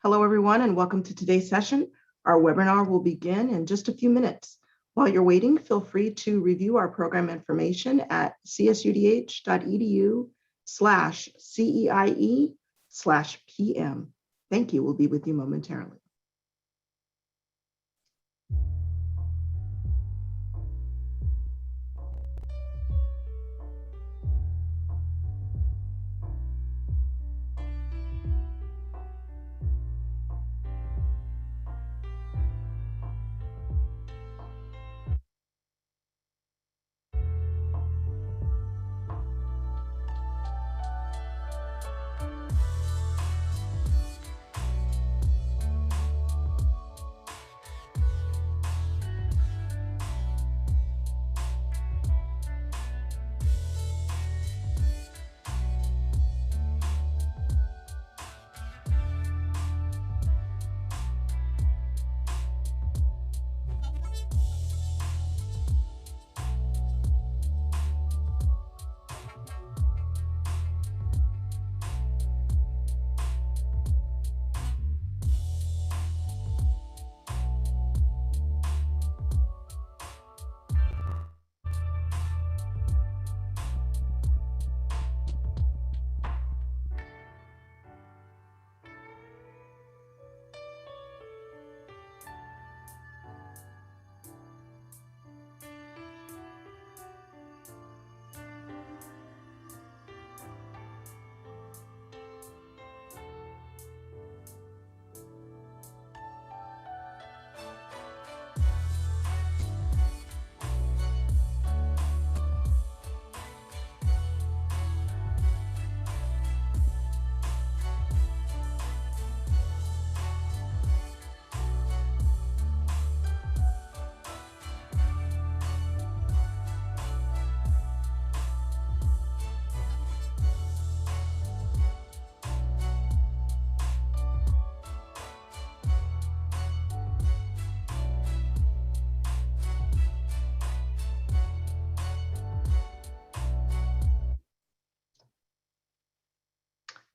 Hello, everyone, and welcome to today's session. Our webinar will begin in just a few minutes. While you're waiting, feel free to review our program information at csudh.edu/CEIE/PM. Thank you. We'll be with you momentarily.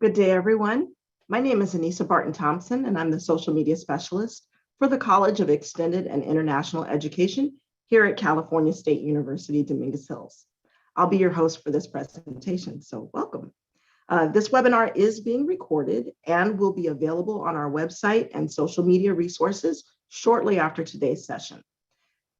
Good day, everyone. My name is Anissa Barton-Thompson, and I'm the Social Media Specialist for the College of Extended and International Education here at California State University, Dominguez Hills. I'll be your host for this presentation, so welcome. This webinar is being recorded and will be available on our website and social media resources shortly after today's session.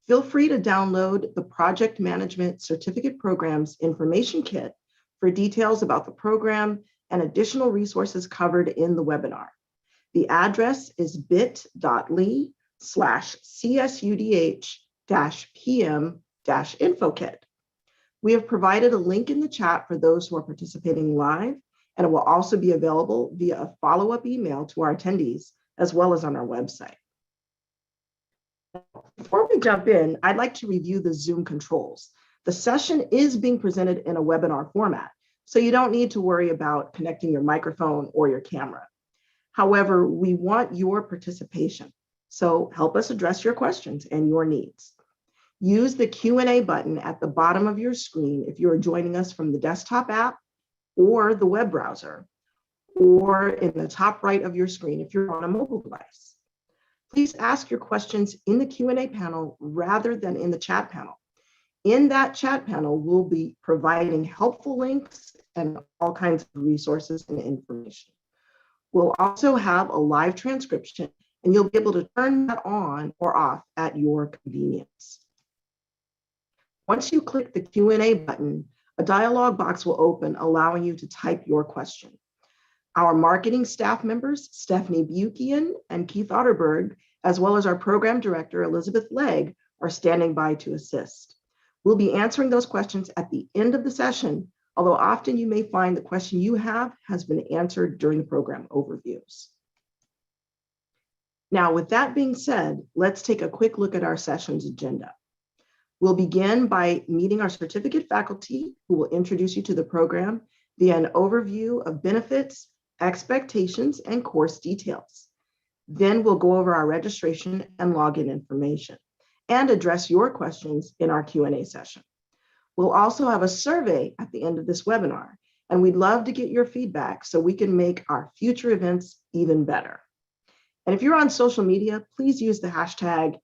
Feel free to download the Project Management Certificate Programs Information Kit for details about the program and additional resources covered in the webinar. The address is bit.ly/CSUDH-PM-InfoKit. We have provided a link in the chat for those who are participating live, and it will also be available via a follow-up email to our attendees, as well as on our website. Before we jump in, I'd like to review the Zoom controls. The session is being presented in a webinar format, so you don't need to worry about connecting your microphone or your camera. However, we want your participation, so help us address your questions and your needs. Use the Q&A button at the bottom of your screen if you are joining us from the desktop app or the web browser, or in the top right of your screen if you're on a mobile device. Please ask your questions in the Q&A panel rather than in the chat panel. In that chat panel, we'll be providing helpful links and all kinds of resources and information. We'll also have a live transcription, and you'll be able to turn that on or off at your convenience. Once you click the Q&A button, a dialog box will open, allowing you to type your question. Our marketing staff members, Stephanie Bukian and Keith Otterberg, as well as our program director, Elizabeth Legg, are standing by to assist. We'll be answering those questions at the end of the session, although often you may find the question you have has been answered during the program overviews. Now, with that being said, let's take a quick look at our session's agenda. We'll begin by meeting our certificate faculty, who will introduce you to the program via an overview of benefits, expectations, and course details. Then we'll go over our registration and login information and address your questions in our Q&A session. We'll also have a survey at the end of this webinar, and we'd love to get your feedback so we can make our future events even better. And if you're on social media, please use the hashtag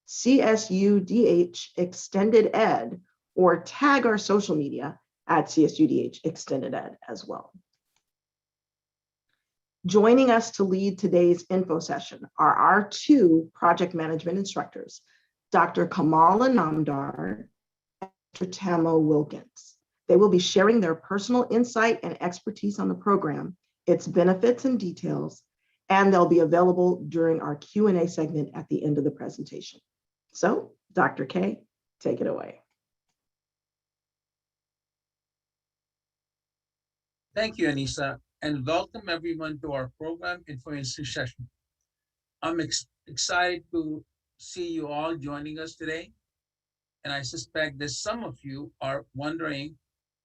CSUDH Extended Ed or tag our social media at CSUDH Extended Ed as well. Joining us to lead today's info session are our two project management instructors, Dr. Kamala Namdar and Dr. Tamo Wilkins. They will be sharing their personal insight and expertise on the program, its benefits and details, and they'll be available during our Q&A segment at the end of the presentation. So, Dr. K, take it away. Thank you, Anissa, and welcome everyone to our program information session. I'm excited to see you all joining us today, and I suspect that some of you are wondering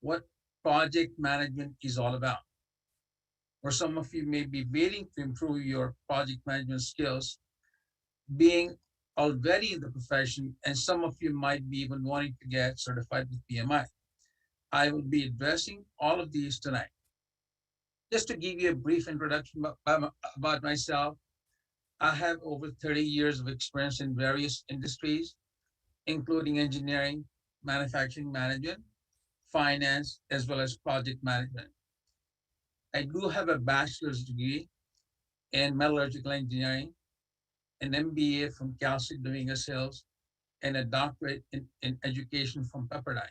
what project management is all about. Or some of you may be waiting to improve your project management skills, being already in the profession, and some of you might be even wanting to get certified with PMI. I will be addressing all of these tonight. Just to give you a brief introduction about myself, I have over 30 years of experience in various industries, including engineering, manufacturing management, finance, as well as project management. I do have a bachelor's degree in metallurgical engineering, an MBA from Cal State Dominguez Hills, and a doctorate in education from Pepperdine.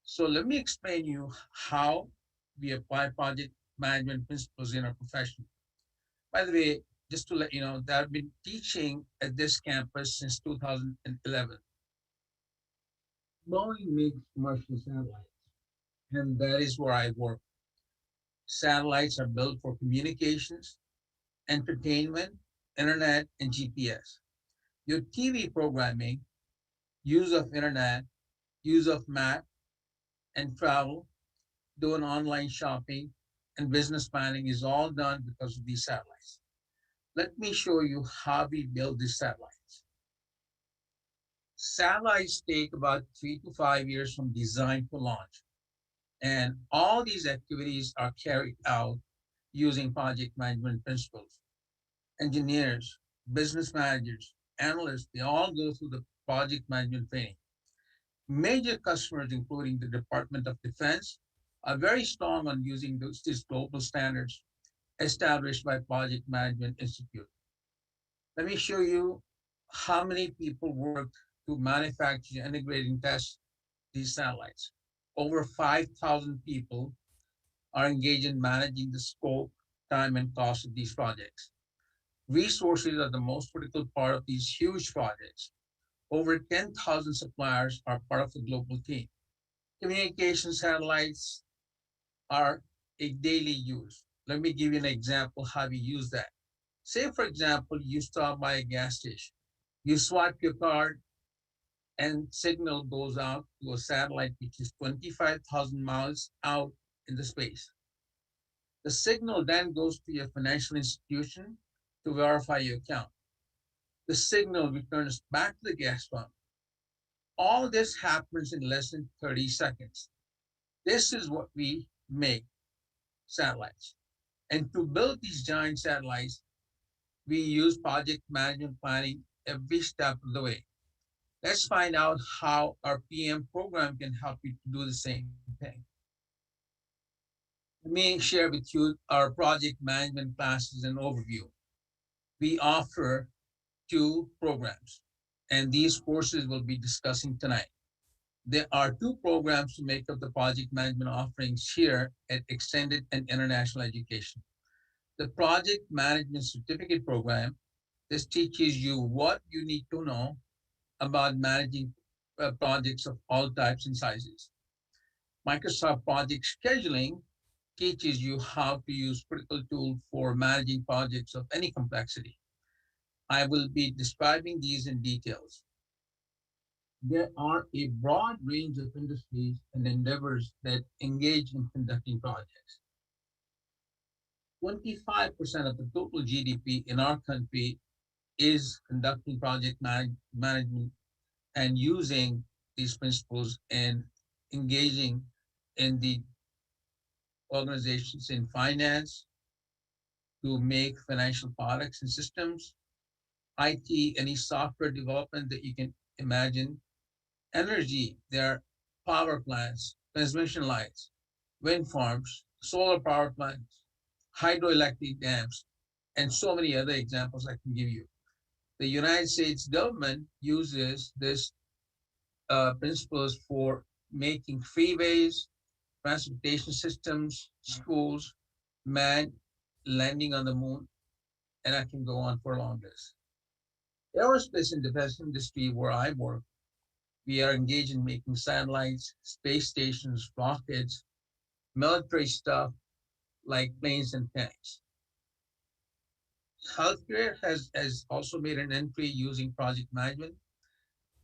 So let me explain you how we apply project management principles in our profession. By the way, just to let you know that I've been teaching at this campus since 2011. Boeing makes commercial satellites, and that is where I work. Satellites are built for communications, entertainment, internet, and GPS. Your TV programming, use of internet, use of map and travel, doing online shopping, and business planning is all done because of these satellites. Let me show you how we build these satellites. Satellites take about 3 to 5 years from design to launch, and all these activities are carried out using project management principles. Engineers, business managers, analysts, they all go through the project management training. Major customers, including the Department of Defense, are very strong on using these global standards established by Project Management Institute. Let me show you how many people work to manufacture, integrate, and test these satellites. Over 5,000 people are engaged in managing the scope, time, and cost of these projects. Resources are the most critical part of these huge projects. Over 10,000 suppliers are part of the global team. Communication satellites are a daily use. Let me give you an example how we use that. Say, for example, you stop by a gas station. You swipe your card and signal goes out to a satellite which is 25,000 miles out in the space. The signal then goes to your financial institution to verify your account. The signal returns back to the gas pump. All this happens in less than 30 seconds. This is what we make satellites. And to build these giant satellites, we use project management planning every step of the way. Let's find out how our PM program can help you to do the same thing. Let me share with you our project management classes and overview. We offer two programs, and these courses we'll be discussing tonight. There are two programs to make up the project management offerings here at Extended and International Education. The Project Management Certificate Program, this teaches you what you need to know about managing projects of all types and sizes. Microsoft Project Scheduling teaches you how to use critical tools for managing projects of any complexity. I will be describing these in details. There are a broad range of industries and endeavors that engage in conducting projects. 25% of the total GDP in our country is conducting project management and using these principles and engaging in the organizations in finance, to make financial products and systems, IT, any software development that you can imagine, energy, there are power plants, transmission lines, wind farms, solar power plants, hydroelectric dams, and so many other examples I can give you. The United States government uses this principles for making freeways, transportation systems, schools, manned landing on the moon, and I can go on for a long list. Aerospace and defense industry, where I work, we are engaged in making satellites, space stations, rockets, military stuff like planes and tanks. Healthcare has also made an entry using project management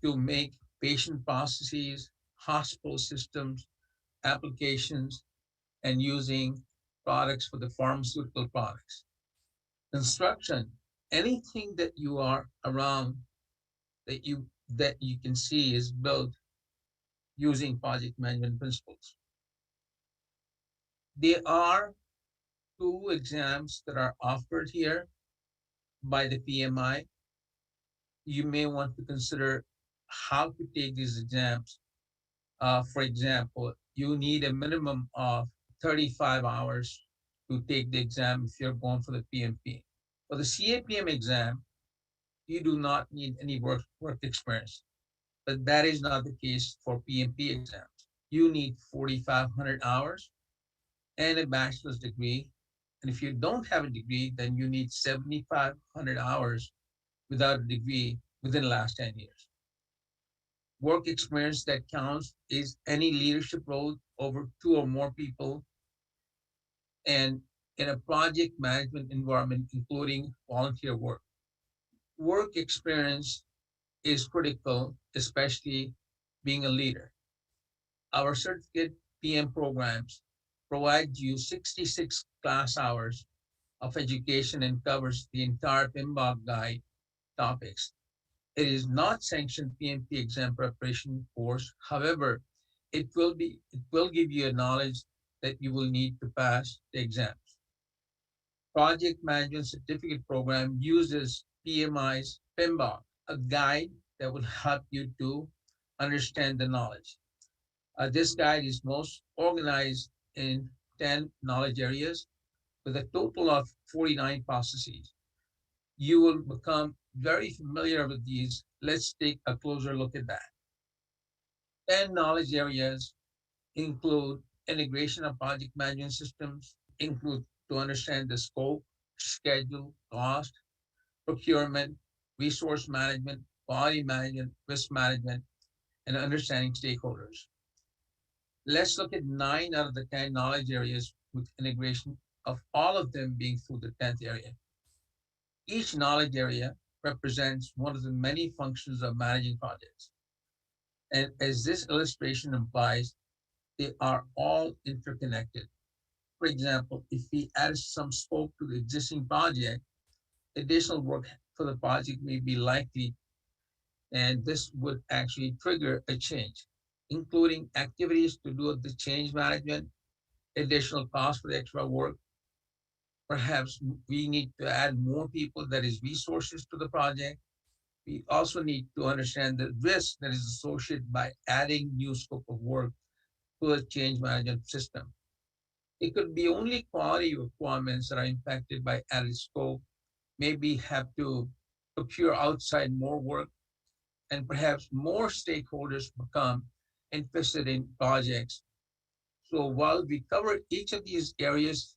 to make patient processes, hospital systems, applications, and using products for the pharmaceutical products. Construction, anything that you are around that you can see is built using project management principles. There are two exams that are offered here by the PMI. You may want to consider how to take these exams. For example, you need a minimum of 35 hours to take the exam if you're going for the PMP. For the CAPM exam, you do not need any work experience, but that is not the case for PMP exams. You need 4,500 hours and a bachelor's degree. And if you don't have a degree, then you need 7,500 hours without a degree within the last 10 years. Work experience that counts is any leadership role over two or more people and in a project management environment, including volunteer work. Work experience is critical, especially being a leader. Our certificate PM programs provide you 66 class hours of education and covers the entire PMBOK guide topics. It is not sanctioned PMP exam preparation course. However, it will give you a knowledge that you will need to pass the exams. Project Management Certificate Program uses PMI's PMBOK, a guide that will help you to understand the knowledge. This guide is most organized in 10 knowledge areas with a total of 49 processes. You will become very familiar with these. Let's take a closer look at that. 10 knowledge areas include integration of project management systems, include to understand the scope, schedule, cost, procurement, resource management, quality management, risk management, and understanding stakeholders. Let's look at 9 out of the 10 knowledge areas with integration of all of them being through the 10th area. Each knowledge area represents one of the many functions of managing projects. And as this illustration implies, they are all interconnected. For example, if we add some scope to the existing project, additional work for the project may be likely, and this would actually trigger a change, including activities to do with the change management, additional cost for the extra work. Perhaps we need to add more people, that is, resources to the project. We also need to understand the risk that is associated by adding new scope of work to a change management system. It could be only quality requirements that are impacted by added scope, maybe have to procure outside more work, and perhaps more stakeholders become interested in projects. So while we cover each of these areas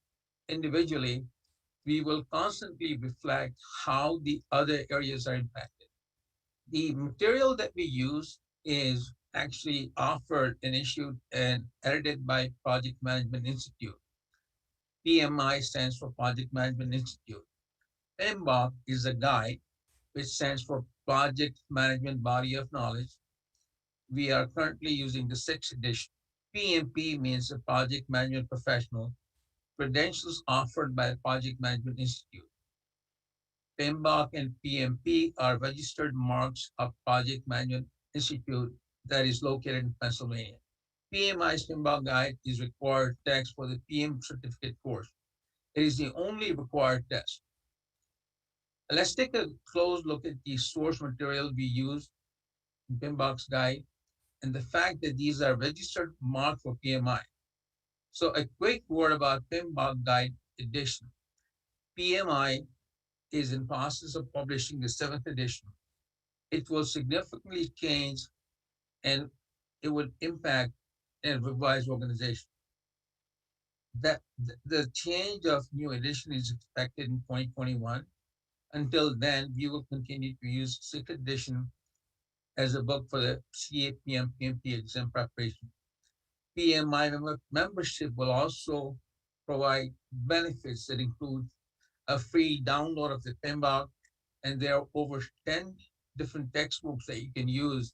individually, we will constantly reflect how the other areas are impacted. The material that we use is actually offered and issued and edited by Project Management Institute. PMI stands for Project Management Institute. PMBOK is a guide which stands for Project Management Body of Knowledge. We are currently using the 6th edition. PMP means a Project Management Professional, credentials offered by the Project Management Institute. PMBOK and PMP are registered marks of Project Management Institute that is located in Pennsylvania. PMI's PMBOK guide is required text for the PM certificate course. It is the only required test. Let's take a close look at the source material we use in PMBOK's guide and the fact that these are registered marked for PMI. So a quick word about PMBOK Guide Edition. PMI is in process of publishing the 7th edition. It will significantly change and it will impact and revise organization. That the change of new edition is expected in 2021. Until then, we will continue to use 6th edition as a book for the CAPM PMP exam preparation. PMI membership will also provide benefits that include a free download of the PMBOK, and there are over 10 different textbooks that you can use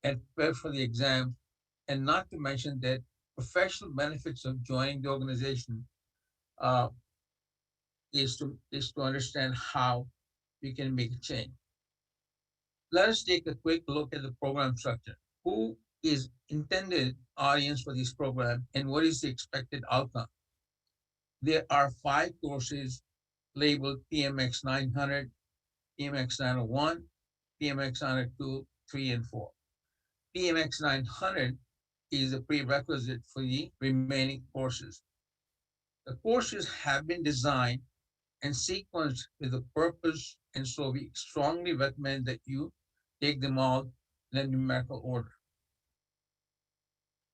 and prepare for the exam. And not to mention that professional benefits of joining the organization uh, is to understand how you can make a change. Let us take a quick look at the program structure. Who is intended audience for this program and what is the expected outcome? There are 5 courses labeled PMX 900, PMX 901, PMX 902, 3, and 4. PMX 900 is a prerequisite for the remaining courses. The courses have been designed and sequenced with a purpose, and so we strongly recommend that you take them all in a numerical order.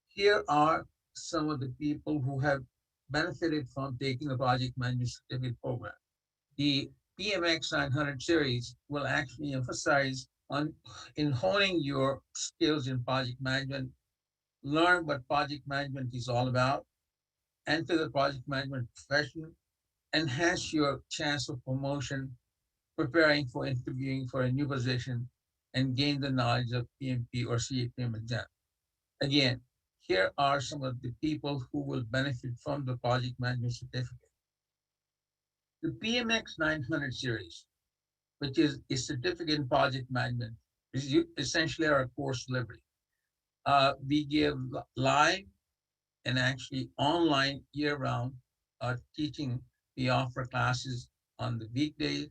Here are some of the people who have benefited from taking the project management certificate program. The PMX 900 series will actually emphasize on in honing your skills in project management, learn what project management is all about, enter the project management profession, enhance your chance of promotion, preparing for interviewing for a new position, and gain the knowledge of PMP or CAPM exam. Again, here are some of the people who will benefit from the project management certificate. The PMX 900 series, which is a certificate in project management, is essentially our course delivery. We give live and actually online year-round teaching. We offer classes on the weekdays,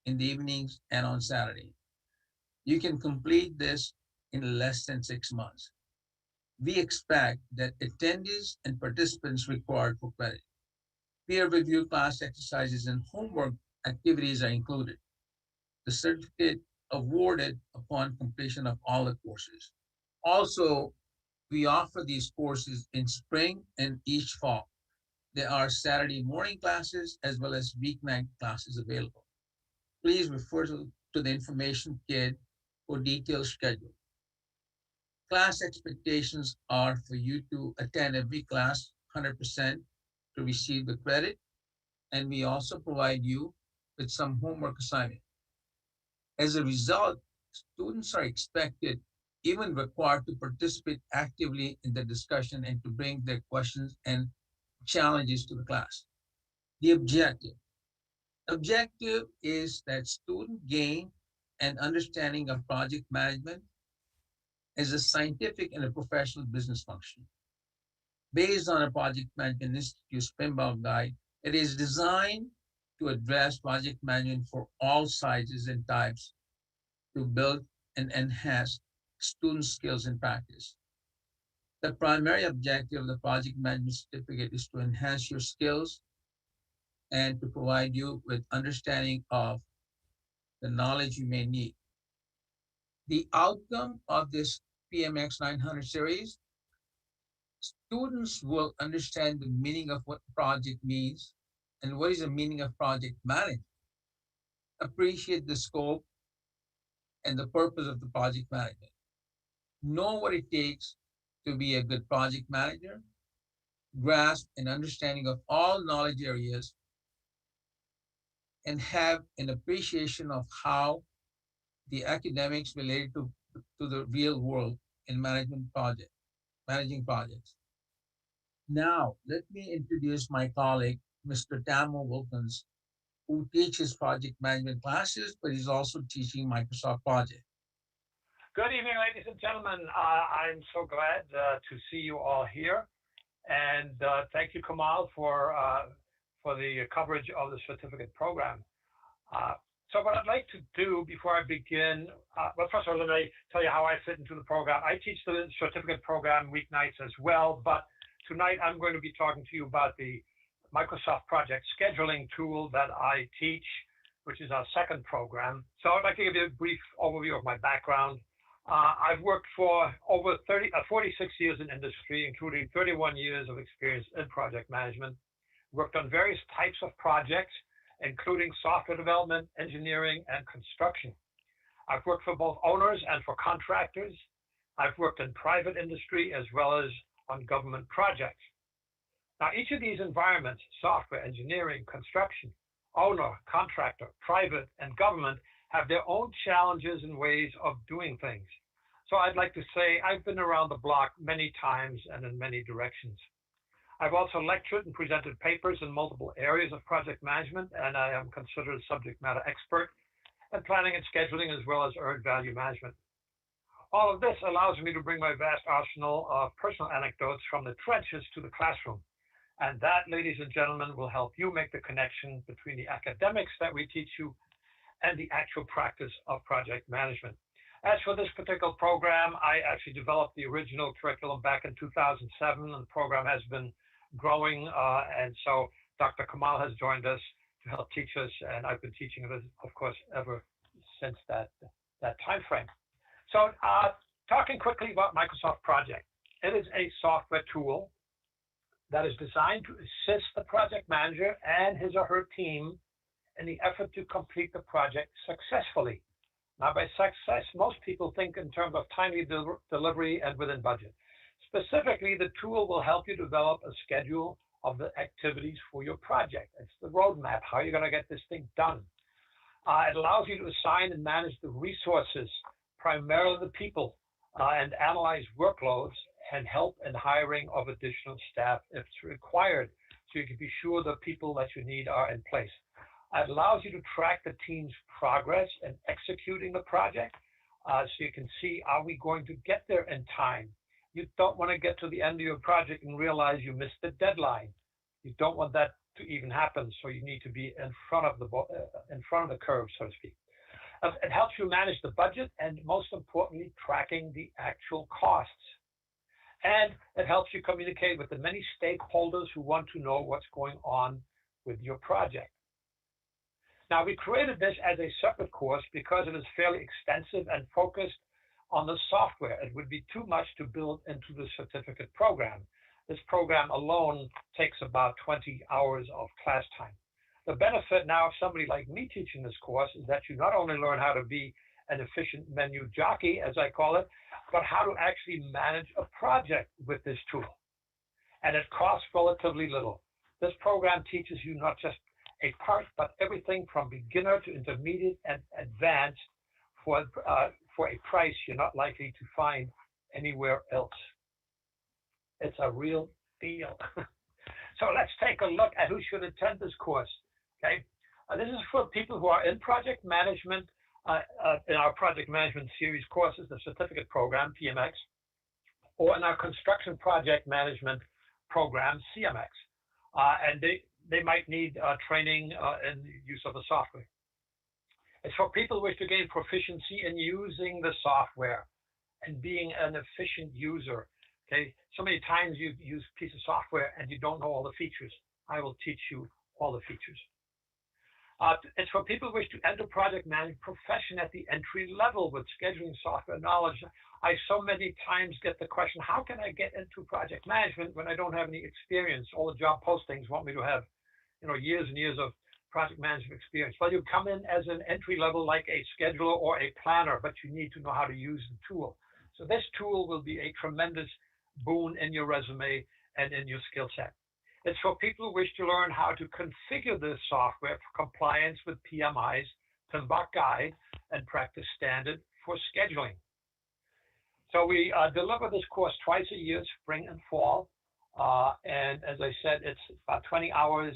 in the evenings, and on Saturday. You can complete this in less than 6 months. We expect that attendees and participants required for credit. Peer review class exercises and homework activities are included. The certificate awarded upon completion of all the courses. Also, we offer these courses in spring and each fall. There are Saturday morning classes as well as weeknight classes available. Please refer to the information kit for detailed schedule. Class expectations are for you to attend every class 100% to receive the credit, and we also provide you with some homework assignment. As a result, students are expected, even required, to participate actively in the discussion and to bring their questions and challenges to the class. The objective is that students gain an understanding of project management as a scientific and a professional business function. Based on a Project Management Institute's PMBOK guide, it is designed to address project management for all sizes and types to build and enhance student skills and practice. The primary objective of the Project Management Certificate is to enhance your skills and to provide you with understanding of the knowledge you may need. The outcome of this PMX 900 series, students will understand the meaning of what project means and what is the meaning of project management, appreciate the scope and the purpose of the project management, know what it takes to be a good project manager, grasp an understanding of all knowledge areas, and have an appreciation of how the academics related to the real world in managing projects. Now, let me introduce my colleague, Mr. Damo Wilkins, who teaches project management classes, but he's also teaching Microsoft Project. Good evening, ladies and gentlemen. I'm so glad to see you all here. And thank you, Kamal, for the coverage of the certificate program. So what I'd like to do before I begin, well, first of all, let me tell you how I fit into the program. I teach the certificate program weeknights as well, but tonight I'm going to be talking to you about the Microsoft project scheduling tool that I teach, which is our second program. So I'd like to give you a brief overview of my background. I've worked for over 46 years in industry, including 31 years of experience in project management. Worked on various types of projects, including software development, engineering, and construction. I've worked for both owners and for contractors. I've worked in private industry as well as on government projects. Now, each of these environments, software, engineering, construction, owner, contractor, private, and government, have their own challenges and ways of doing things. So I'd like to say I've been around the block many times and in many directions. I've also lectured and presented papers in multiple areas of project management, and I am considered a subject matter expert in planning and scheduling as well as earned value management. All of this allows me to bring my vast arsenal of personal anecdotes from the trenches to the classroom. And that, ladies and gentlemen, will help you make the connection between the academics that we teach you and the actual practice of project management. As for this particular program, I actually developed the original curriculum back in 2007, and the program has been growing. And so Dr. Kamal has joined us to help teach us, and I've been teaching it, of course, ever since that time frame. So talking quickly about Microsoft Project, it is a software tool that is designed to assist the project manager and his or her team in the effort to complete the project successfully. Now, by success, most people think in terms of timely delivery and within budget. Specifically, the tool will help you develop a schedule of the activities for your project. It's the roadmap, how you're going to get this thing done. It allows you to assign and manage the resources, primarily the people, and analyze workloads and help in hiring of additional staff if it's required, so you can be sure the people that you need are in place. It allows you to track the team's progress in executing the project, so you can see, are we going to get there in time? You don't want to get to the end of your project and realize you missed the deadline. You don't want that to even happen, so you need to be in front of the curve, so to speak. It helps you manage the budget and, most importantly, tracking the actual costs. And it helps you communicate with the many stakeholders who want to know what's going on with your project. Now, we created this as a separate course because it is fairly extensive and focused on the software. It would be too much to build into the certificate program. This program alone takes about 20 hours of class time. The benefit now of somebody like me teaching this course is that you not only learn how to be an efficient menu jockey, as I call it, but how to actually manage a project with this tool. And it costs relatively little. This program teaches you not just a part, but everything from beginner to intermediate and advanced for a price you're not likely to find anywhere else. It's a real deal. So let's take a look at who should attend this course. Okay, this is for people who are in project management, in our project management series courses, the certificate program, PMX, or in our construction project management program, CMX. And they might need training in the use of the software. It's for people who wish to gain proficiency in using the software and being an efficient user. Okay, so many times you use a piece of software and you don't know all the features. I will teach you all the features. It's for people who wish to enter project management profession at the entry level with scheduling software knowledge. I so many times get the question, how can I get into project management when I don't have any experience? All the job postings want me to have, years and years of project management experience. Well, you come in as an entry level like a scheduler or a planner, but you need to know how to use the tool. So this tool will be a tremendous boon in your resume and in your skill set. It's for people who wish to learn how to configure the software for compliance with PMI's PMBOK guide and practice standard for scheduling. So we deliver this course twice a year, spring and fall. And as I said, it's about 20 hours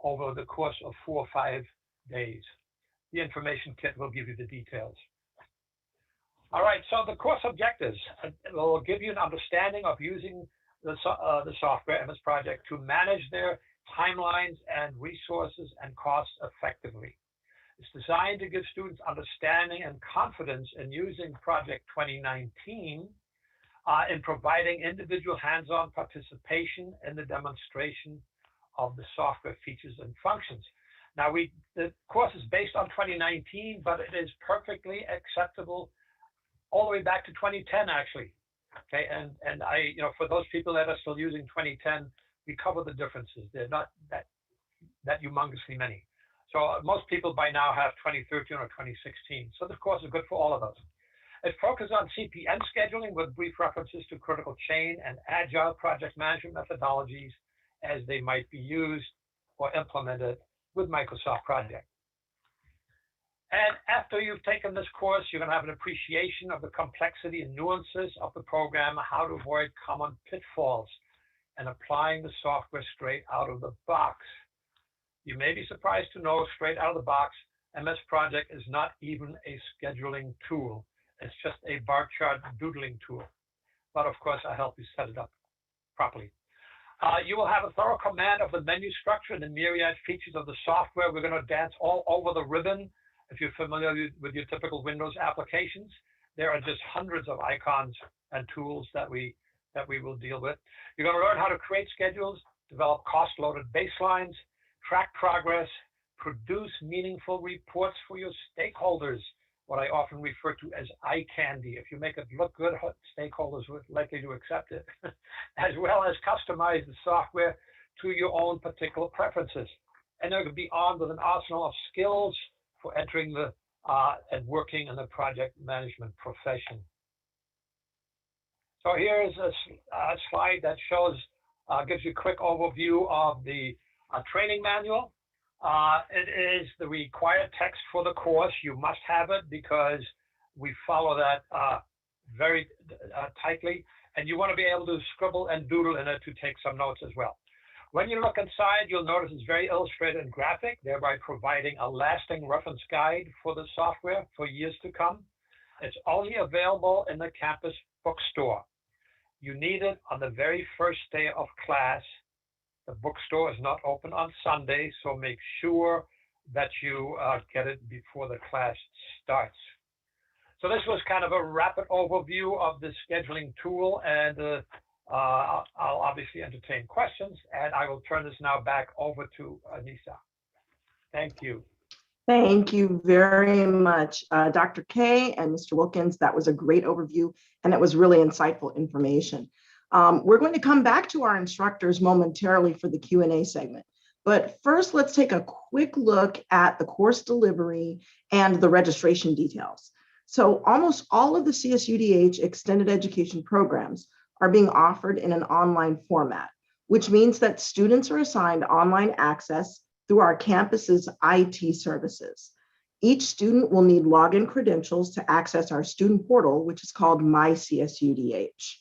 over the course of 4 or 5 days. The information kit will give you the details. All right, so the course objectives will give you an understanding of using the software MS Project to manage their timelines and resources and costs effectively. It's designed to give students understanding and confidence in using Project 2019 in providing individual hands-on participation in the demonstration of the software features and functions. Now, the course is based on 2019, but it is perfectly acceptable all the way back to 2010, actually. Okay, and I, for those people that are still using 2010, we cover the differences. They're not that humongously many. So most people by now have 2013 or 2016. So this course is good for all of us. It focuses on CPM scheduling with brief references to critical chain and agile project management methodologies as they might be used or implemented with Microsoft Project. And after you've taken this course, you're going to have an appreciation of the complexity and nuances of the program, how to avoid common pitfalls, and applying the software straight out of the box. You may be surprised to know straight out of the box, MS Project is not even a scheduling tool. It's just a bar chart doodling tool. But of course, I'll help you set it up properly. You will have a thorough command of the menu structure and the myriad features of the software. We're going to dance all over the ribbon. If you're familiar with your typical Windows applications, there are just hundreds of icons and tools that we will deal with. You're going to learn how to create schedules, develop cost-loaded baselines, track progress, produce meaningful reports for your stakeholders, what I often refer to as eye candy. If you make it look good, stakeholders are likely to accept it, as well as customize the software to your own particular preferences. And they're going to be armed with an arsenal of skills for entering the and working in the project management profession. So here's a slide that shows, gives you a quick overview of the training manual. It is the required text for the course. You must have it because we follow that very tightly. And you want to be able to scribble and doodle in it to take some notes as well. When you look inside, you'll notice it's very illustrated and graphic, thereby providing a lasting reference guide for the software for years to come. It's only available in the campus bookstore. You need it on the very first day of class. The bookstore is not open on Sunday, so make sure that you get it before the class starts. So this was kind of a rapid overview of the scheduling tool, and I'll obviously entertain questions, and I will turn this now back over to Anissa. Thank you. Thank you very much, Dr. K and Mr. Wilkins. That was a great overview, and it was really insightful information. We're going to come back to our instructors momentarily for the Q&A segment. But first, let's take a quick look at the course delivery and the registration details. So almost all of the CSUDH extended education programs are being offered in an online format, which means that students are assigned online access through our campus's IT services. Each student will need login credentials to access our student portal, which is called My CSUDH.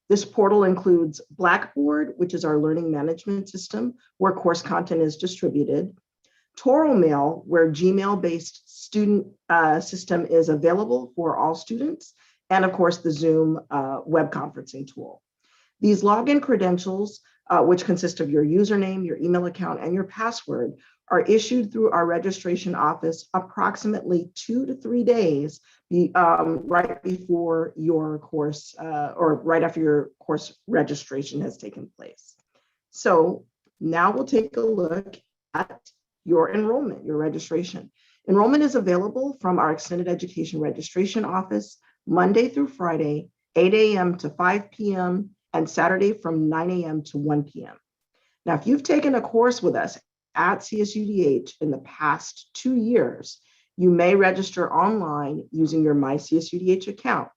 This portal includes Blackboard, which is our learning management system, where course content is distributed, Toro Mail, where Gmail-based student system is available for all students, and of course, the Zoom web conferencing tool. These login credentials, which consist of your username, your email account, and your password, are issued through our registration office approximately 2 to 3 days right before your course or right after your course registration has taken place. So now we'll take a look at your enrollment, your registration. Enrollment is available from our extended education registration office Monday through Friday, 8 a.m. to 5 p.m. and Saturday from 9 a.m. to 1 p.m. Now, if you've taken a course with us at CSUDH in the past 2 years, you may register online using your My CSUDH account.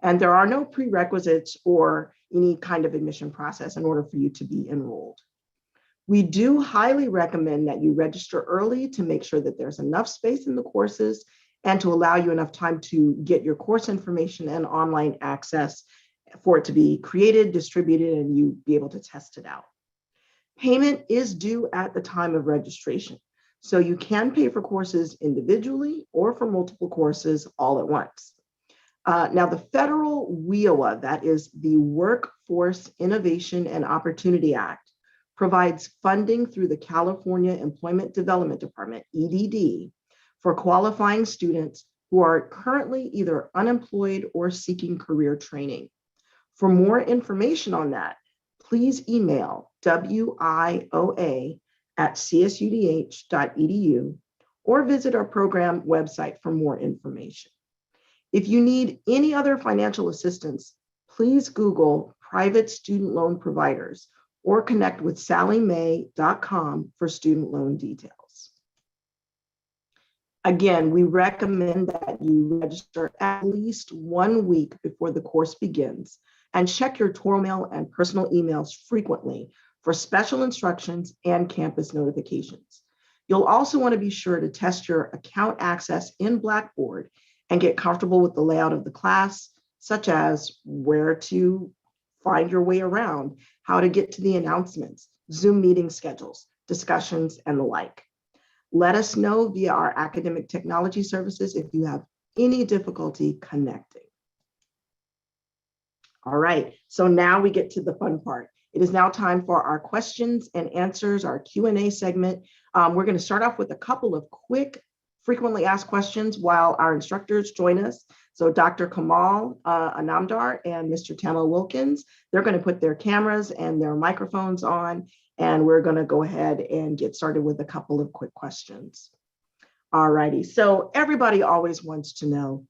And there are no prerequisites or any kind of admission process in order for you to be enrolled. We do highly recommend that you register early to make sure that there's enough space in the courses and to allow you enough time to get your course information and online access for it to be created, distributed, and you be able to test it out. Payment is due at the time of registration. So you can pay for courses individually or for multiple courses all at once. Now the federal WIOA, that is the Workforce Innovation and Opportunity Act, provides funding through the California Employment Development Department, EDD, for qualifying students who are currently either unemployed or seeking career training. For more information on that, please email wioa@csudh.edu or visit our program website for more information. If you need any other financial assistance, please Google private student loan providers or connect with sallymay.com for student loan details. Again, we recommend that you register at least 1 week before the course begins and check your Toro mail and personal emails frequently for special instructions and campus notifications. You'll also want to be sure to test your account access in Blackboard and get comfortable with the layout of the class, such as where to find your way around, how to get to the announcements, Zoom meeting schedules, discussions, and the like. Let us know via our academic technology services if you have any difficulty connecting. All right, so now we get to the fun part. It is now time for our questions and answers, our Q&A segment. We're going to start off with a couple of quick, frequently asked questions while our instructors join us. So Dr. Kamal Anamdar and Mr. Tamil Wilkins, they're going to put their cameras and their microphones on, and we're going to go ahead and get started with a couple of quick questions. All righty, so everybody always wants to know,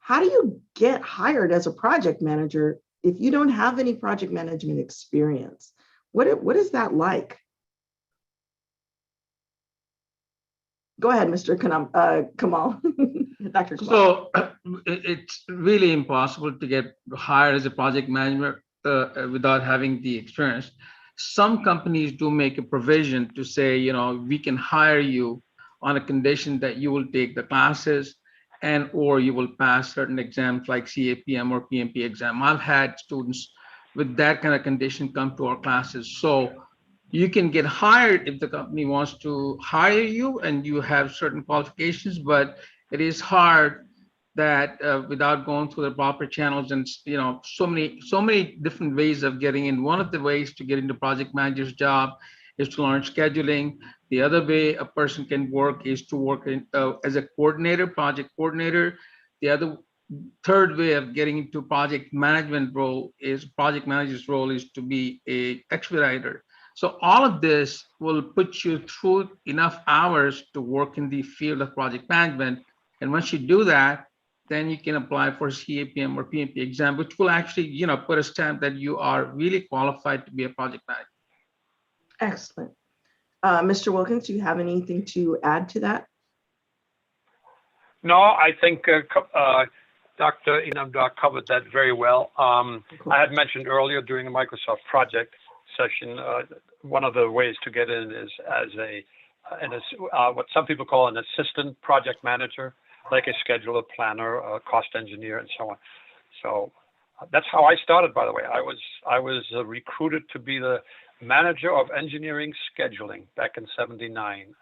how do you get hired as a project manager if you don't have any project management experience? What is that like? Go ahead, Mr. Kamal. Dr. Kamal. So it's really impossible to get hired as a project manager without having the experience. Some companies do make a provision to say, you know, we can hire you on a condition that you will take the classes and or you will pass certain exams like CAPM or PMP exam. I've had students with that kind of condition come to our classes. So you can get hired if the company wants to hire you and you have certain qualifications, but it is hard that without going through the proper channels and, you know, so many different ways of getting in. One of the ways to get into project manager's job is to learn scheduling. The other way a person can work is to work in, as a coordinator, project coordinator. The third way of getting into project management role is project manager's role is to be a expediter. So all of this will put you through enough hours to work in the field of project management. And once you do that, then you can apply for CAPM or PMP exam, which will actually, you know, put a stamp that you are really qualified to be a project manager. Excellent. Mr. Wilkins, do you have anything to add to that? No, I think Dr. Inamdar covered that very well. Cool. I had mentioned earlier during the Microsoft project session, one of the ways to get in is as what some people call an assistant project manager, like a scheduler, planner, a cost engineer, and so on. So that's how I started, by the way. I was recruited to be the manager of engineering scheduling back in '79.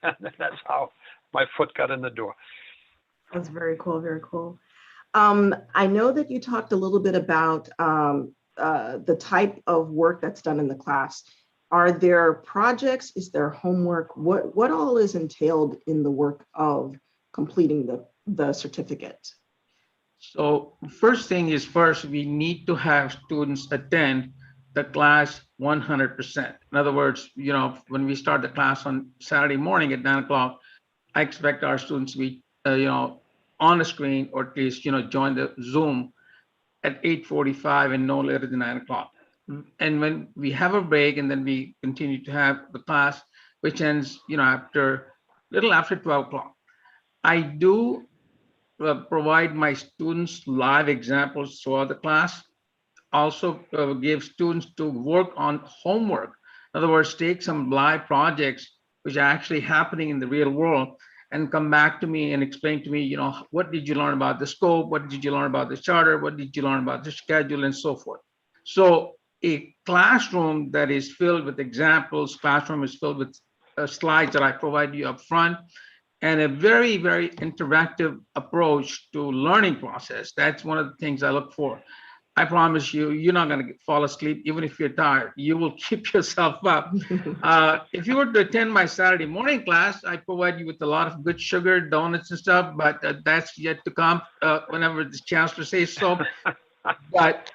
That's how my foot got in the door. That's very cool, very cool. I know that you talked a little bit about the type of work that's done in the class. Are there projects? Is there homework? What all is entailed in the work of completing the certificate? So first thing is first, we need to have students attend the class 100%. In other words, you know, when we start the class on Saturday morning at 9 o'clock, I expect our students to be, you know, on the screen or at least, you know, join the Zoom at 8:45 and no later than 9 o'clock. And when we have a break and then we continue to have the class, which ends, you know, little after 12 o'clock. I do provide my students live examples throughout the class. Also give students to work on homework. In other words, take some live projects which are actually happening in the real world and come back to me and explain to me, you know, what did you learn about the scope? What did you learn about the charter? What did you learn about the schedule and so forth? So a classroom that is filled with examples, classroom is filled with slides that I provide you up front, and a very, very interactive approach to learning process. That's one of the things I look for. I promise you, you're not going to fall asleep. Even if you're tired, you will keep yourself up. If you were to attend my Saturday morning class, I provide you with a lot of good sugar, donuts and stuff, but that's yet to come whenever the chance to say so. But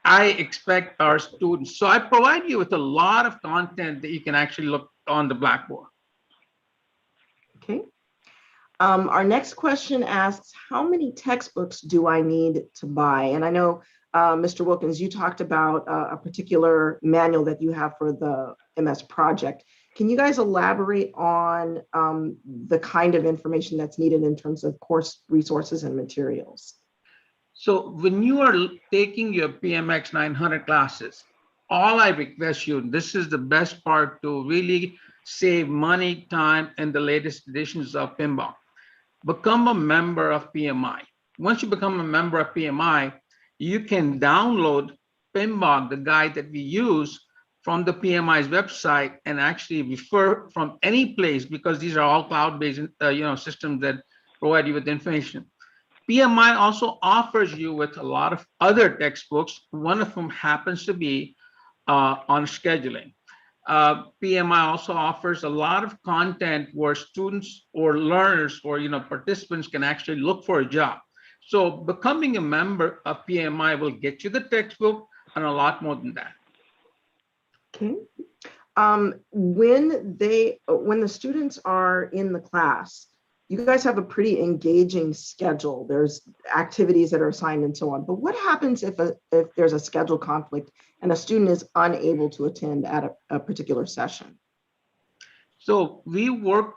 I expect our students. So I provide you with a lot of content that you can actually look on the Blackboard. Okay. Our next question asks, how many textbooks do I need to buy? And I know, Mr. Wilkins, you talked about a particular manual that you have for the MS project. Can you guys elaborate on the kind of information that's needed in terms of course resources and materials? So when you are taking your PMX 900 classes, all I request you, this is the best part to really save money, time, and the latest editions of PMBOK. Become a member of PMI. Once you become a member of PMI, you can download PMBOK, the guide that we use, from the PMI's website and actually refer from any place, because these are all cloud-based systems that provide you with information. PMI also offers you with a lot of other textbooks. One of them happens to be on scheduling. PMI also offers a lot of content where students or learners or participants can actually look for a job. So becoming a member of PMI will get you the textbook and a lot more than that. Okay. When the students are in the class, you guys have a pretty engaging schedule. There's activities that are assigned and so on. But what happens if there's a schedule conflict and a student is unable to attend at a particular session? So we work,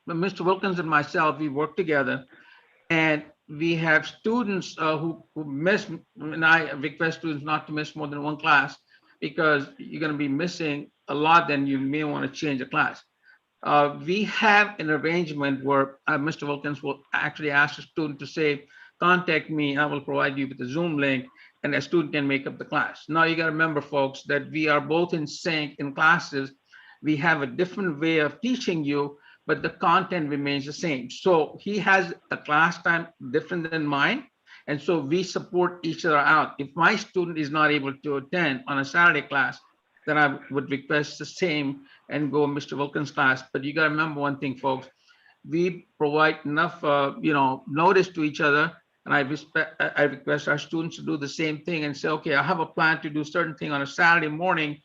Mr. Wilkins and myself, we work together, and we have students who miss, and I request students not to miss more than one class, because you're going to be missing a lot, then you may want to change the class. We have an arrangement where Mr. Wilkins will actually ask a student to say, contact me, I will provide you with a Zoom link, and a student can make up the class. Now you got to remember, folks, that we are both in sync in classes. We have a different way of teaching you, but the content remains the same. So he has a class time different than mine, and so we support each other out. If my student is not able to attend on a Saturday class, then I would request the same and go Mr. Wilkins' class. But you got to remember one thing, folks. We provide enough, notice to each other, and I request our students to do the same thing and say, okay, I have a plan to do certain thing on a Saturday morning,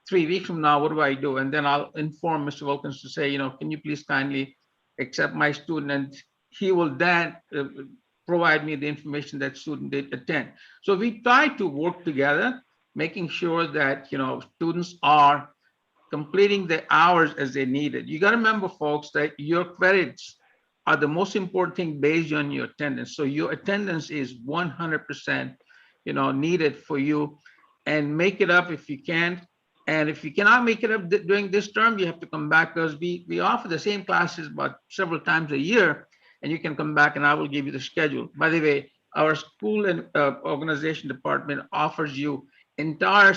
3 weeks from now. What do I do? And then I'll inform Mr. Wilkins to say, can you please kindly accept my student, and he will then provide me the information that student did attend. So we try to work together, making sure that students are completing the hours as they needed. You got to remember, folks, that your credits are the most important thing based on your attendance. So your attendance is 100%, needed for you, and make it up if you can. And if you cannot make it up during this term, you have to come back, because we offer the same classes about several times a year, and you can come back and I will give you the schedule. By the way, our school and organization department offers you entire,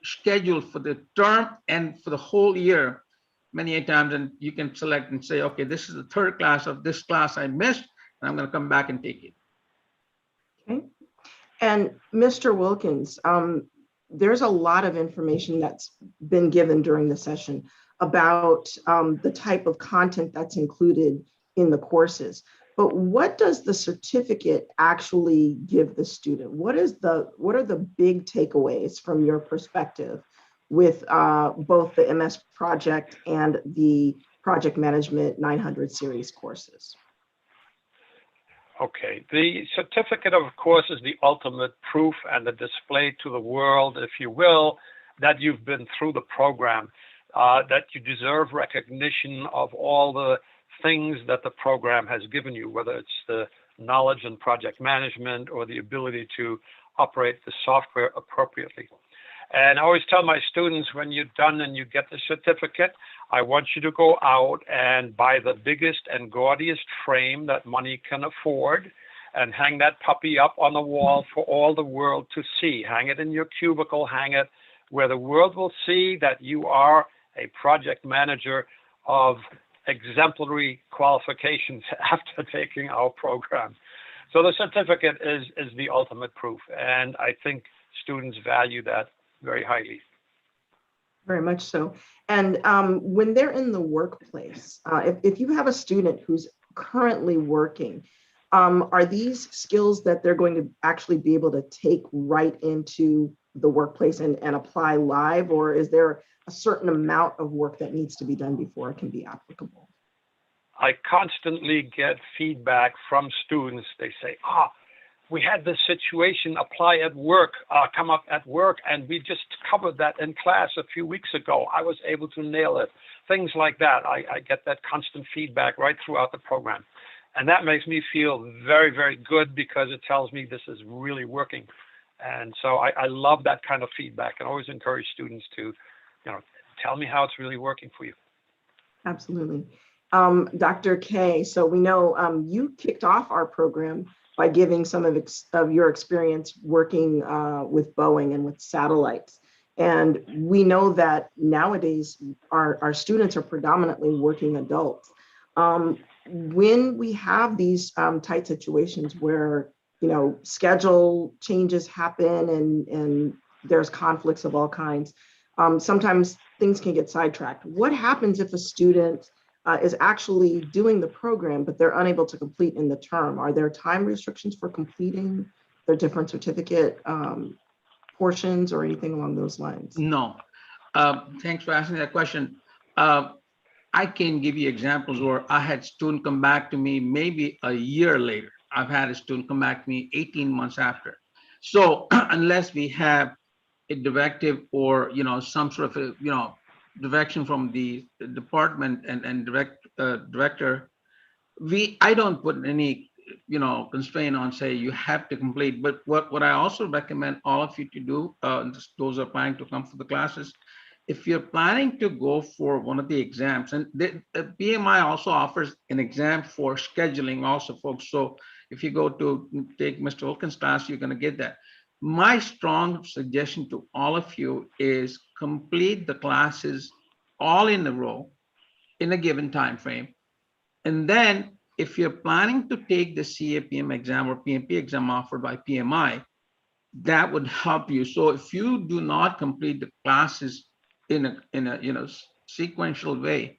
schedule for the term and for the whole year many times, and you can select and say, okay, this is the third class of this class I missed, and I'm going to come back and take it. Okay. And Mr. Wilkins, there's a lot of information that's been given during the session about the type of content that's included in the courses. But what does the certificate actually give the student? What are the big takeaways from your perspective with both the MS Project and the Project Management 900 series courses? Okay, the certificate, of course, is the ultimate proof and the display to the world, if you will, that you've been through the program, that you deserve recognition of all the things that the program has given you, whether it's the knowledge in project management or the ability to operate the software appropriately. And I always tell my students, when you're done and you get the certificate, I want you to go out and buy the biggest and gaudiest frame that money can afford and hang that puppy up on the wall for all the world to see. Hang it in your cubicle, hang it where the world will see that you are a project manager of exemplary qualifications after taking our program. So the certificate is the ultimate proof, and I think students value that very highly. Very much so. And when they're in the workplace, if you have a student who's currently working, are these skills that they're going to actually be able to take right into the workplace and apply live, or is there a certain amount of work that needs to be done before it can be applicable? I constantly get feedback from students. They say, we had this situation come up at work, and we just covered that in class a few weeks ago. I was able to nail it. Things like that. I get that constant feedback right throughout the program. And that makes me feel very, very good, because it tells me this is really working. And so I love that kind of feedback, and always encourage students to, tell me how it's really working for you. Absolutely. Dr. K, so we know you kicked off our program by giving some of your experience working with Boeing and with satellites. And we know that nowadays our students are predominantly working adults. When we have these tight situations where, schedule changes happen and there's conflicts of all kinds, sometimes things can get sidetracked. What happens if a student is actually doing the program, but they're unable to complete in the term? Are there time restrictions for completing their different certificate portions or anything along those lines? No. Thanks for asking that question. I can give you examples where I had students come back to me maybe a year later. I've had a student come back to me 18 months after. So unless we have a directive or, some sort of a, direction from the department and director, I don't put any, constraint on say you have to complete. But what I also recommend all of you to do, those are planning to come for the classes, if you're planning to go for one of the exams, and the PMI also offers an exam for scheduling also, folks. So if you go to take Mr. Wilkins' class, you're going to get that. My strong suggestion to all of you is complete the classes all in a row in a given time frame. And then if you're planning to take the CAPM exam or PMP exam offered by PMI, that would help you. So if you do not complete the classes in a sequential way,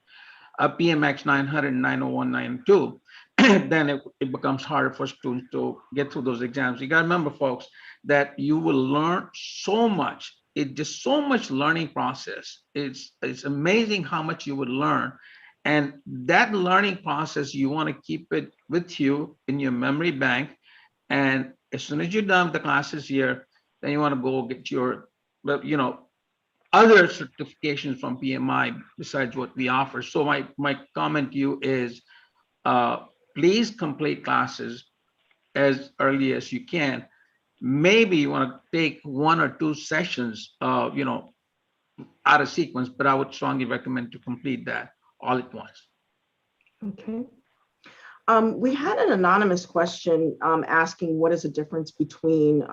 a PMX 900, 901, 902, then it becomes harder for students to get through those exams. You got to remember, folks, that you will learn so much. It's just so much learning process. It's amazing how much you would learn. And that learning process, you want to keep it with you in your memory bank. And as soon as you're done with the classes here, then you want to go get your, other certifications from PMI besides what we offer. So my comment to you is, please complete classes as early as you can. Maybe you want to take one or two sessions, out of sequence, but I would strongly recommend to complete that all at once. Okay. We had an anonymous question asking what is the difference between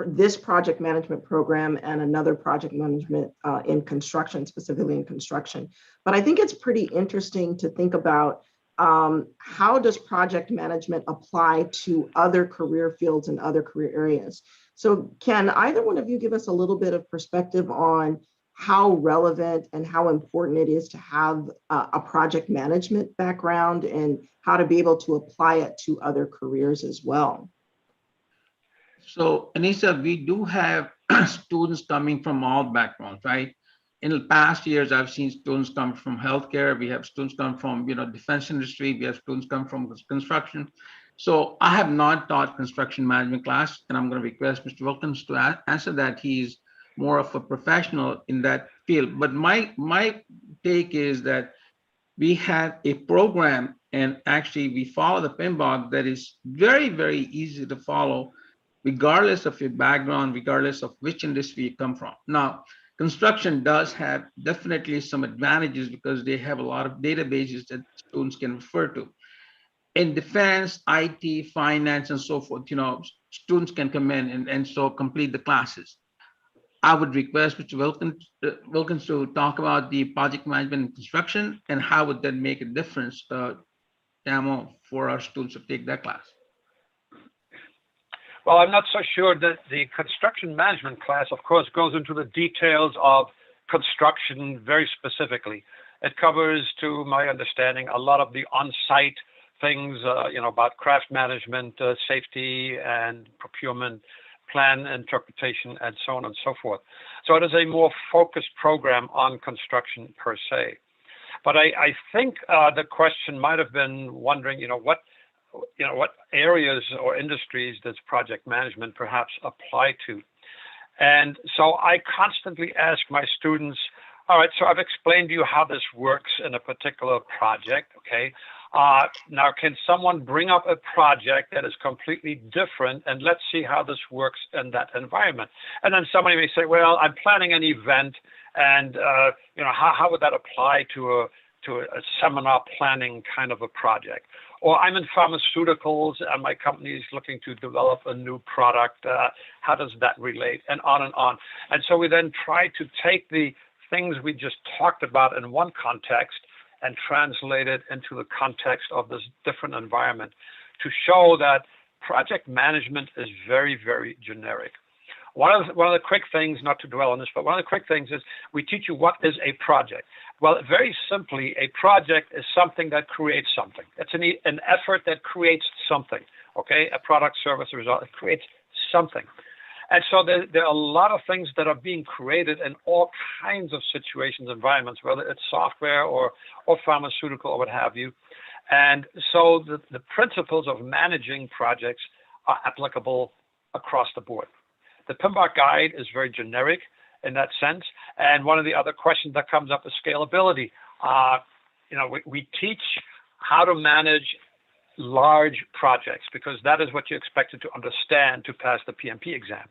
this project management program and another project management in construction, specifically in construction. But I think it's pretty interesting to think about how does project management apply to other career fields and other career areas? So can either one of you give us a little bit of perspective on how relevant and how important it is to have a project management background and how to be able to apply it to other careers as well? So, Anissa, we do have students coming from all backgrounds, right? In the past years, I've seen students come from healthcare. We have students come from, defense industry. We have students come from construction. So I have not taught construction management class, and I'm going to request Mr. Wilkins to answer that. He's more of a professional in that field. But my take is that we have a program, and actually we follow the PMBOK that is very, very easy to follow, regardless of your background, regardless of which industry you come from. Now, construction does have definitely some advantages because they have a lot of databases that students can refer to. In defense, IT, finance, and so forth, students can come in and so complete the classes. I would request Mr. Wilkins to talk about the project management and construction and how would that make a difference, Tamo, for our students to take that class. Well, I'm not so sure that the construction management class, of course, goes into the details of construction very specifically. It covers, to my understanding, a lot of the on-site things, about craft management, safety and procurement, plan interpretation, and so on and so forth. So it is a more focused program on construction per se. But I think the question might have been wondering, what areas or industries does project management perhaps apply to? And so I constantly ask my students, all right, so I've explained to you how this works in a particular project, okay? Now, can someone bring up a project that is completely different, and let's see how this works in that environment? And then somebody may say, well, I'm planning an event, and how would that apply to a seminar planning kind of a project? Or I'm in pharmaceuticals, and my company is looking to develop a new product. How does that relate? And on and on. And so we then try to take the things we just talked about in one context and translate it into the context of this different environment to show that project management is very, very generic. One of the quick things, not to dwell on this, but one of the quick things is we teach you what is a project. Well, very simply, a project is something that creates something. It's an effort that creates something, okay? A product, service, or result, it creates something. And so there are a lot of things that are being created in all kinds of situations, environments, whether it's software or pharmaceutical or what have you. And so the principles of managing projects are applicable across the board. The PMBOK guide is very generic in that sense. And one of the other questions that comes up is scalability. We teach how to manage large projects because that is what you're expected to understand to pass the PMP exam.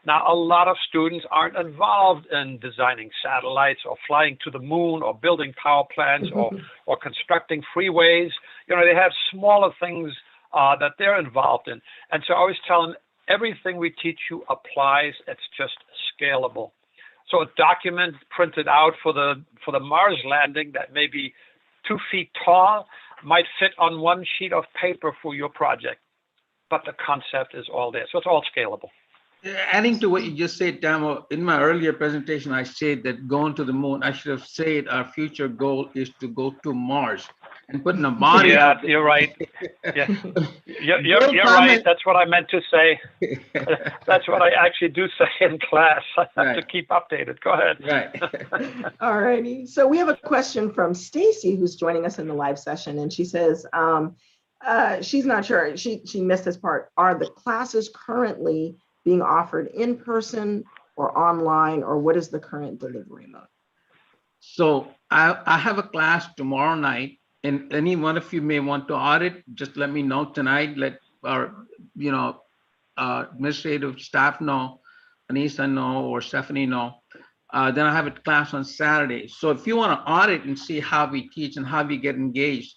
Now, a lot of students aren't involved in designing satellites or flying to the moon or building power plants or constructing freeways. They have smaller things that they're involved in. And so I always tell them, everything we teach you applies. It's just scalable. So a document printed out for the Mars landing that may be 2 feet tall might fit on one sheet of paper for your project, but the concept is all there. So it's all scalable. Adding to what you just said, Tamo, in my earlier presentation, I said that going to the moon, I should have said our future goal is to go to Mars and putting a body. Yeah, you're right. Yeah, you're right. That's what I meant to say. That's what I actually do say in class. I have to keep updated. Go ahead. Right. All righty. So we have a question from Stacy, who's joining us in the live session, and she says she's not sure. She missed this part. Are the classes currently being offered in person or online, or what is the current delivery mode? So I have a class tomorrow night, and any one of you may want to audit, just let me know tonight. Let our administrative staff know, Anissa know, or Stephanie know. Then I have a class on Saturday. So if you want to audit and see how we teach and how we get engaged,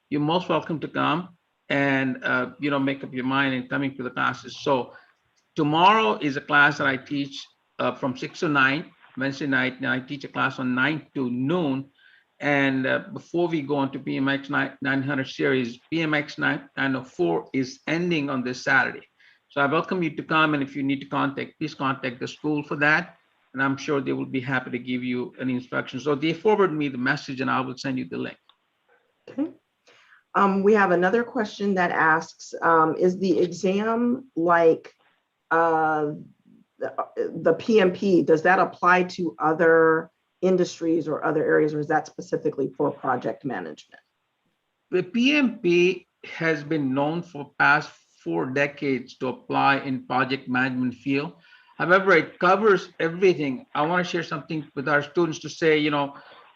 you're most welcome to come and make up your mind and coming to the classes. So tomorrow is a class that I teach from 6 to 9, Wednesday night. Now I teach a class on 9 to noon. And before we go on to PMX 900 series, PMX 904 is ending on this Saturday. So I welcome you to come. And if you need to please contact the school for that. And I'm sure they will be happy to give you an instruction. So they forward me the message and I will send you the link. Okay. We have another question that asks, is the exam like the PMP, does that apply to other industries or other areas, or is that specifically for project management? The PMP has been known for past 4 decades to apply in project management field. However, it covers everything. I want to share something with our students to say,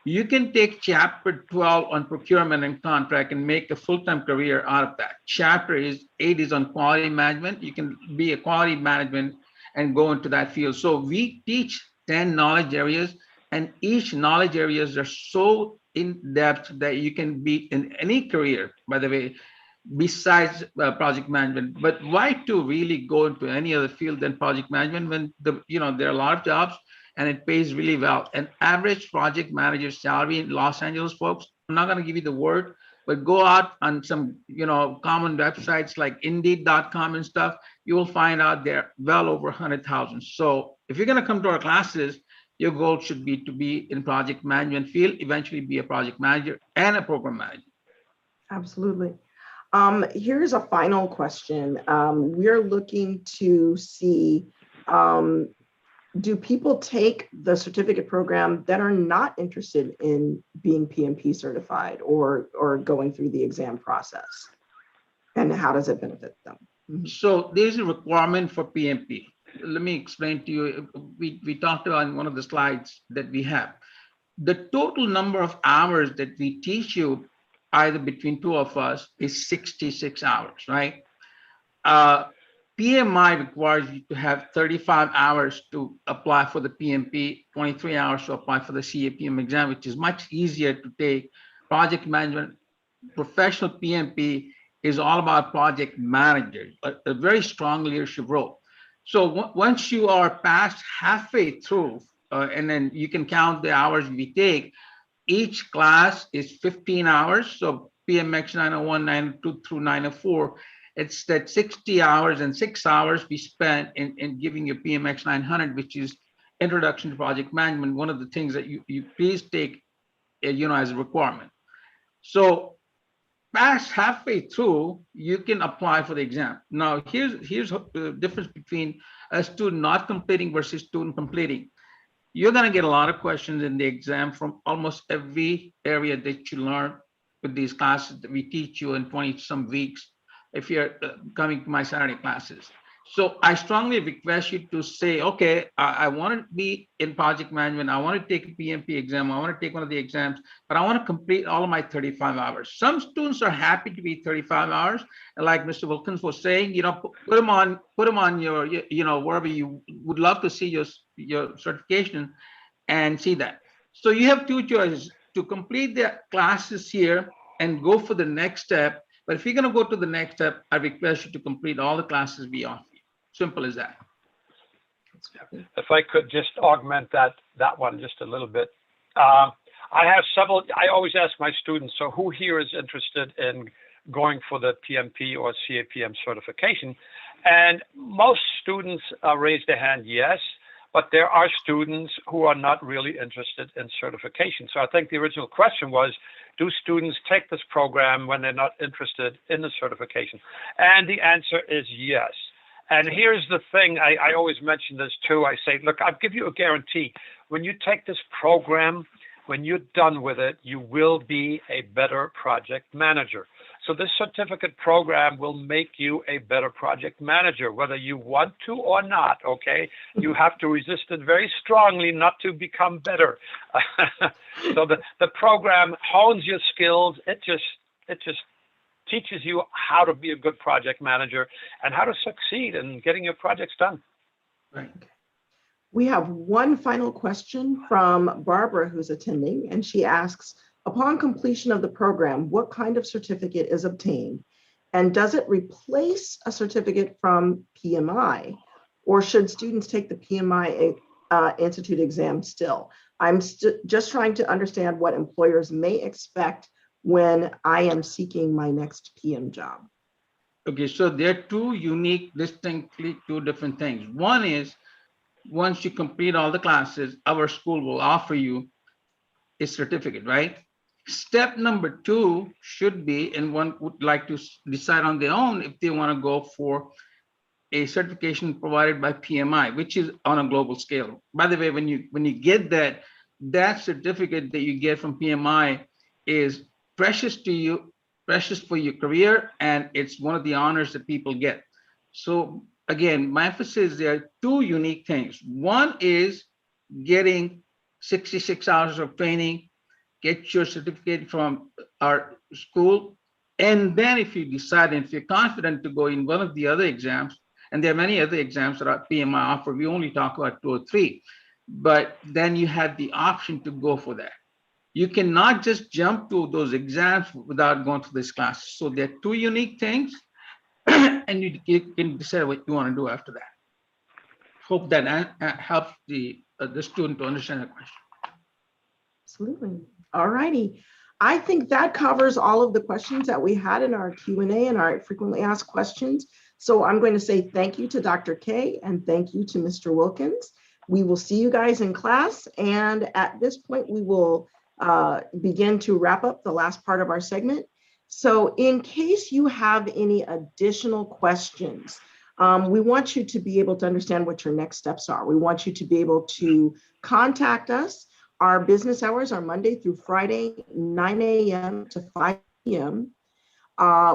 you can take chapter 12 on procurement and contract and make a full-time career out of that. Chapter 8 is on quality management. You can be a quality management and go into that field. So we teach 10 knowledge areas, and each knowledge areas are so in depth that you can be in any career, by the way, besides project management. But why to really go into any other field than project management when there are a lot of jobs and it pays really well? An average project manager salary in Los Angeles, folks, I'm not going to give you the word, but go out on some common websites like Indeed.com and stuff. you will find out they're well over 100,000. So if you're going to come to our classes, your goal should be to be in project management field, eventually be a project manager and a program manager. Absolutely. Here's a final question. We're looking to see, do people take the certificate program that are not interested in being PMP certified or going through the exam process? And how does it benefit them? So there's a requirement for PMP. Let me explain to you. We talked about in one of the slides that we have. The total number of hours that we teach you, either between two of us, is 66 hours, right? PMI requires you to have 35 hours to apply for the PMP, 23 hours to apply for the CAPM exam, which is much easier to take. Project management professional PMP is all about project manager, a very strong leadership role. So once you are past halfway through, and then you can count the hours we take, each class is 15 hours. So PMX 901, 902 through 904, it's that 60 hours and 6 hours we spent in giving you PMX 900, which is Introduction to Project Management, one of the things that you please take, as a requirement. So past halfway through, you can apply for the exam. Now, here's the difference between a student not completing versus student completing. You're going to get a lot of questions in the exam from almost every area that you learn with these classes that we teach you in 20 some weeks if you're coming to my Saturday classes. So I strongly request you to say, okay, I want to be in project management. I want to take a PMP exam. I want to take one of the exams, but I want to complete all of my 35 hours. Some students are happy to be 35 hours. And like Mr. Wilkins was saying, put them on your, wherever you would love to see your certification and see that. So you have two choices: to complete the classes here and go for the next step. But if you're going to go to the next step, I request you to complete all the classes we offer. Simple as that. If I could just augment that one just a little bit. I have several, I always ask my students, so who here is interested in going for the PMP or CAPM certification? And most students raise their hand, yes, but there are students who are not really interested in certification. So I think the original question was, do students take this program when they're not interested in the certification? And the answer is yes. And here's the thing, I always mention this too. I say, look, I'll give you a guarantee. When you take this program, when you're done with it, you will be a better project manager. So this certificate program will make you a better project manager, whether you want to or not, okay? You have to resist it very strongly not to become better. So the program hones your skills. It just teaches you how to be a good project manager and how to succeed in getting your projects done. Right. We have one final question from Barbara, who's attending, and she asks, upon completion of the program, what kind of certificate is obtained? And does it replace a certificate from PMI? Or should students take the PMI Institute exam still? I'm just trying to understand what employers may expect when I am seeking my next PM job. Okay, so there are two unique, distinctly two different things. One is, once you complete all the classes, our school will offer you a certificate, right? Step number two should be, and one would like to decide on their own if they want to go for a certification provided by PMI, which is on a global scale. By the way, when you get that certificate that you get from PMI is precious to you, precious for your career, and it's one of the honors that people get. So again, my emphasis, there are two unique things. One is getting 66 hours of training, get your certificate from our school, and then if you decide, and if you're confident to go in one of the other exams, and there are many other exams that our PMI offer, we only talk about 2 or 3, but then you have the option to go for that. You cannot just jump to those exams without going through this class. So they're two unique things, and you can decide what you want to do after that. Hope that helps the student to understand the question. Absolutely. All righty. I think that covers all of the questions that we had in our Q&A and our frequently asked questions. So I'm going to say thank you to Dr. K and thank you to Mr. Wilkins. We will see you guys in class. And at this point, we will begin to wrap up the last part of our segment. So in case you have any additional questions, we want you to be able to understand what your next steps are. We want you to be able to contact us. Our business hours are Monday through Friday, 9 a.m. to 5 p.m.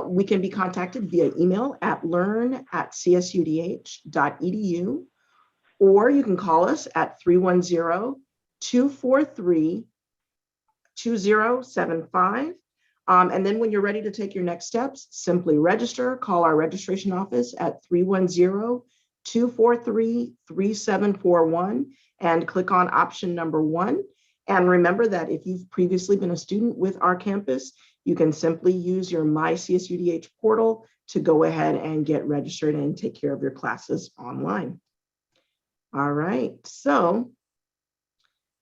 We can be contacted via email at learn@csudh.edu, or you can call us at 310-243-2075. And then when you're ready to take your next steps, simply register, call our registration office at 310-243-3741 and click on option number 1. And remember that if you've previously been a student with our campus, you can simply use your My CSUDH portal to go ahead and get registered and take care of your classes online. All right, so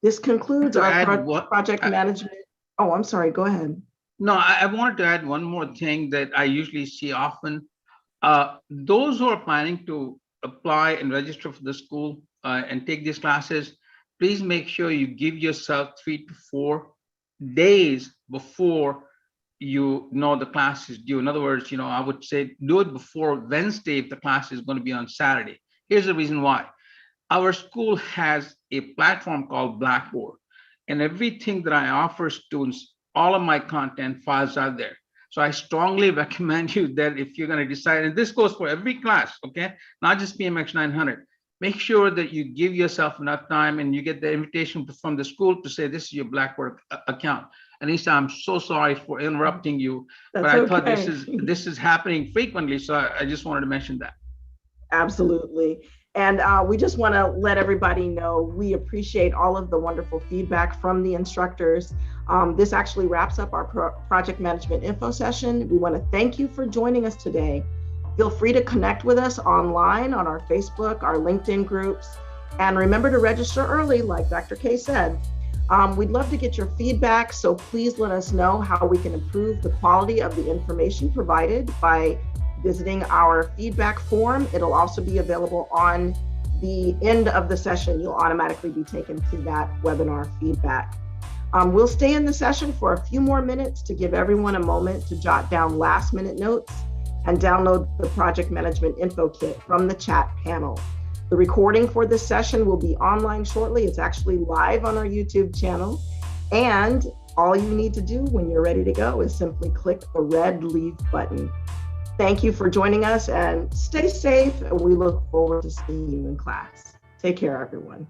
this concludes our project management. Oh, I'm sorry, go ahead. No, I wanted to add one more thing that I usually see often. Those who are planning to apply and register for the school and take these classes, please make sure you give yourself 3 to 4 days before you know the class is due. In other words, I would say do it before Wednesday if the class is going to be on Saturday. Here's the reason why. Our school has a platform called Blackboard, and everything that I offer students, all of my content files are there. So I strongly recommend you that if you're going to decide, and this goes for every class, okay, not just PMX 900, make sure that you give yourself enough time and you get the invitation from the school to say, this is your Blackboard account. Anissa, I'm so sorry for interrupting you, but I thought this is happening frequently. So I just wanted to mention that. Absolutely. And we just want to let everybody know we appreciate all of the wonderful feedback from the instructors. This actually wraps up our project management info session. We want to thank you for joining us today. Feel free to connect with us online on our Facebook, our LinkedIn groups, and remember to register early, like Dr. K said. We'd love to get your feedback, so please let us know how we can improve the quality of the information provided by visiting our feedback form. It'll also be available on the end of the session. You'll automatically be taken to that webinar feedback. We'll stay in the session for a few more minutes to give everyone a moment to jot down last minute notes and download the project management info kit from the chat panel. The recording for this session will be online shortly. It's actually live on our YouTube channel. And all you need to do when you're ready to go is simply click the red leave button. Thank you for joining us and stay safe. And we look forward to seeing you in class. Take care, everyone.